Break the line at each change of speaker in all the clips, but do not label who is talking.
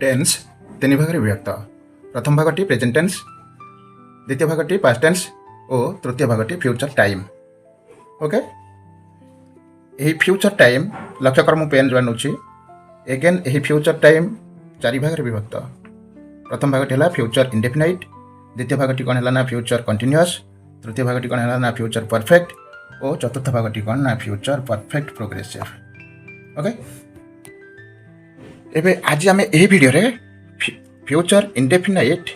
Tense तीन भाग विभक्त प्रथम भागटी प्रेजेंट टेन्स द्वितीय भागटी पास्ट टेन्स और तृतीय भागटी फ्यूचर टाइम। ओके यही फ्यूचर टाइम लक्ष्य कर मु पेन जो नौची एगेन यही फ्यूचर टाइम चारि भाग विभक्त प्रथम भागटी है फ्यूचर इंडेफिनाइट द्वितीय भागटी कौन है ना फ्यूचर कंटिन्यूअस तृतीय भागटी कौन है ना फ्यूचर परफेक्ट और चतुर्थ भागटी कौन ना फ्यूचर परफेक्ट प्रोग्रेसिव। ओके एबे आज आम यही वीडियो रे फ्यूचर इंडेफिनाइट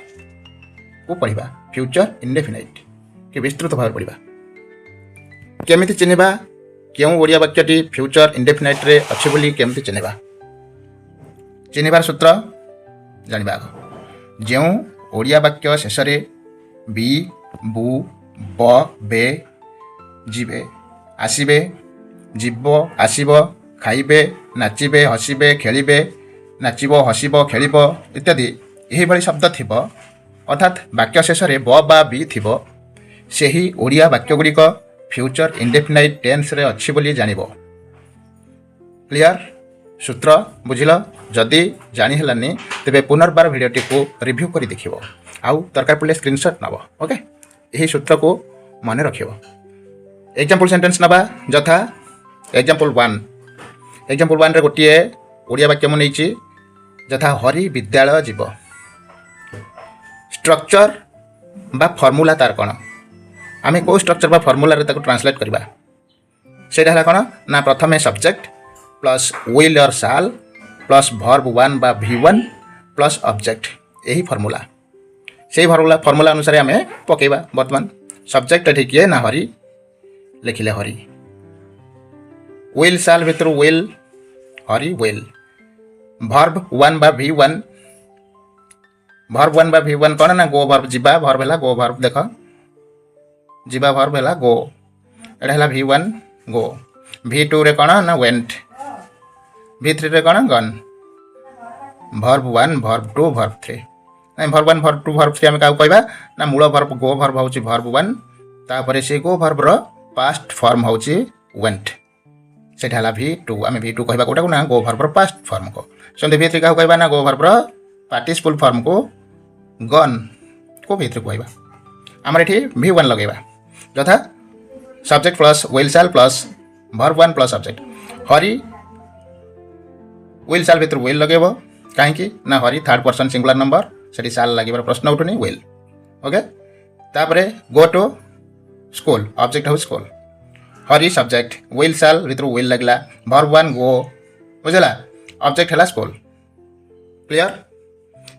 को पढ़ा फ्यूचर इंडेफिनाइट के विस्तृत भाव पढ़ा केमिति चिन्हवा क्यों ओडिया वाक्यटी फ्यूचर इंडेफिनाइट रे अच्छे बोली केमिति चिन्हवा चिन्हवार सूत्र जानिबा आग जो ओडिया वाक्य शेष बी बु ब बे जीवे आसीबे जीव आसीब खाइबे नाचिबे हसिबे खेलिबे नाचिब हसिब खेलिब इत्यादि यही भली शब्द थिब अर्थात वाक्य शेष ब बा बी थिब सेही ओडिया वाक्यगुड़िक फ्यूचर इंडेफिनाइट टेन्स रे अच्छी बोली जानिबो। क्लियर सूत्र बुझिल जदि जानी हेलानी तेबे पुनर्बार वीडियोटी को रिव्यू करी देखिबो आउ दरकार पड़े स्क्रीनशॉट नब। ओके यही सूत्र को मन रखिबो। एग्जांपल सेंटेंस नबा यथा एग्जांपल 1 एग्जांपल 1 रे गोटे ओडिया वाक्य मु नैछि यथा हरि विद्यालय जीव स्ट्रक्चर बा फॉर्मूला तार कौन आम कौ स्ट्रक्चर बा फॉर्मूला रे ताको ट्रांसलेट करबा सेटा हला कौन ना प्रथमे सब्जेक्ट प्लस विल और शाल प्लस वर्ब 1 बा V1 प्लस ऑब्जेक्ट यही फॉर्मूला से फॉर्मूला अनुसार आम पकेबा वर्तमान सब्जेक्ट एठी किए ना हरि लिखिले हरि विल शाल भितर विल हरि विल वर्ब 1 बा V1 वर्ब 1 बा V1 कौन ना गो वर्ब जीवा वर्ब है गो वर्ब देख जीवा वर्ब है गो एटा है V1 गो V2 रे कौन ना वेंट V3 रे कौन गन वर्ब 1 वर्ब 2 वर्ब 3 नहीं वर्ब 1 वर्ब 2 वर्ब 3 आम क्या कहवा ना मूल वर्ब गो वर्ब हूँ वर्ब 1 तापर से गो वर्ब रो पास्ट फॉर्म हूँ वेंट सेटा है V2 आम V2 कहवा कौटा को ना गो वर्ब रो पास्ट फॉर्म को सेमती V3 क्या कहवा ना गो वर्ब रो पार्टिसिपल फॉर्म को गन को V3 कहवा आमर ये V1 लगेगा यथा subject plus will shall plus verb 1 plus object Hari will shall भितर विल लगेब कहीं ना Hari third person singular number से शाल लगे प्रश्न उठुनी विल। ओके तापरे गो टू स्कूल ऑब्जेक्ट हो school Hari subject will shall भितर विल लगला वर्ब 1 गो बुझला ऑब्जेक्ट है स्कूल। क्लियर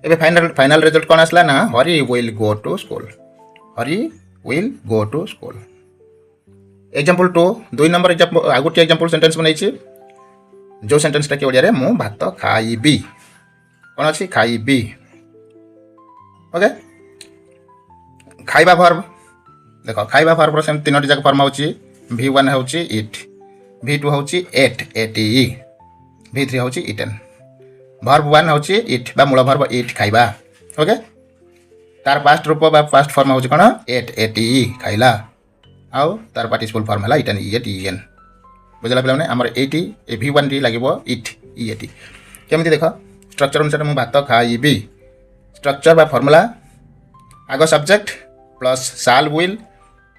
एबे फाइनल रिजल्ट कौन आसला ना Hari will go to school Hari will go to school. Example 2 2 number example आ गोटे एग्जांपल सेंटेंस बनैछि जो सेंटेंस टा के ओडिया रे मु भात खाइबी कौन अछि खाइबी। ओके खाइबा वर्ब देखो खाइबा वर्ब रो सेम तीनोटी जाक फॉर्म होछि V1 होछि इट V2 होछि एट एटी V3 होछि इटन वर्ब 1 होछि इट बा मूल वर्ब इट खाइबा। ओके तार पास्ट रूप बा पास्ट फॉर्म होछि कोन एट एटी खाइला आउ तार पार्टिसिपल फॉर्म हला इटन इट इन बुझला पिला माने हमर 80 V1 टी लागबो इट इटी केमति देखो स्ट्रक्चर अनुसार मु भात खाइबी स्ट्रक्चर बा फॉर्मूला आगो subject plus shall will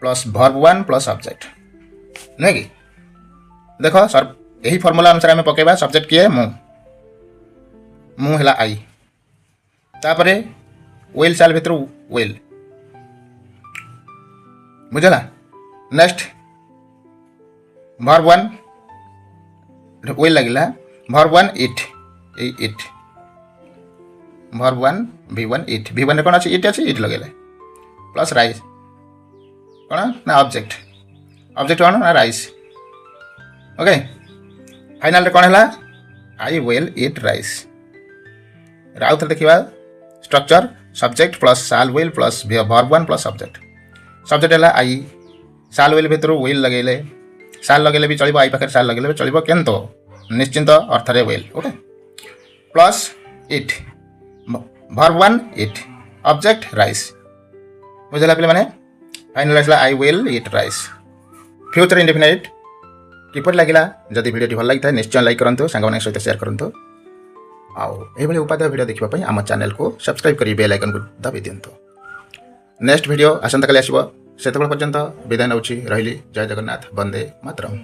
plus verb 1 plus object नहीं कि देखो सर यही फॉर्मूला अनुसार आम पकेबा सब्जेक्ट किए मु है आई तापरे विल शाल भितर विल बुझला नेक्स्ट वर्ब 1 विल लगिला verb 1 eat verb 1 V1 eat V1 रे कौन अच्छी इट लगेले प्लस राइस कौन ना ऑब्जेक्ट कौन ना राइस। ओके फाइनल रे कौन है आई विल इट राइस राउ थे देखा structure subject plus shall will plus verb 1 plus subject है आई शाल विल भितर विल लगेले शाल लगेले भी चलिबो आई पाखे शाल लगेले भी चलिबो केंतो निश्चिंत अर्थ रे will. Okay plus eat verb 1 eat object rice बुझला पे माने फाइनल आसला I will eat rice. Future indefinite किपर लगिला जदि वीडियो भल लगी निश्चय लाइक करंतु सांग सहित शेयर करंतु आउ एभली उपाध्याय वीडियो देखिबा आम चैनल को सब्सक्राइब करी बेल आइकन को दबी दिंतु। नेक्स्ट वीडियो आसंता काली आसीबो। सेतबेल पर्यंत विदाय नउछि रहिली। जय जगन्नाथ, वंदे मातरम।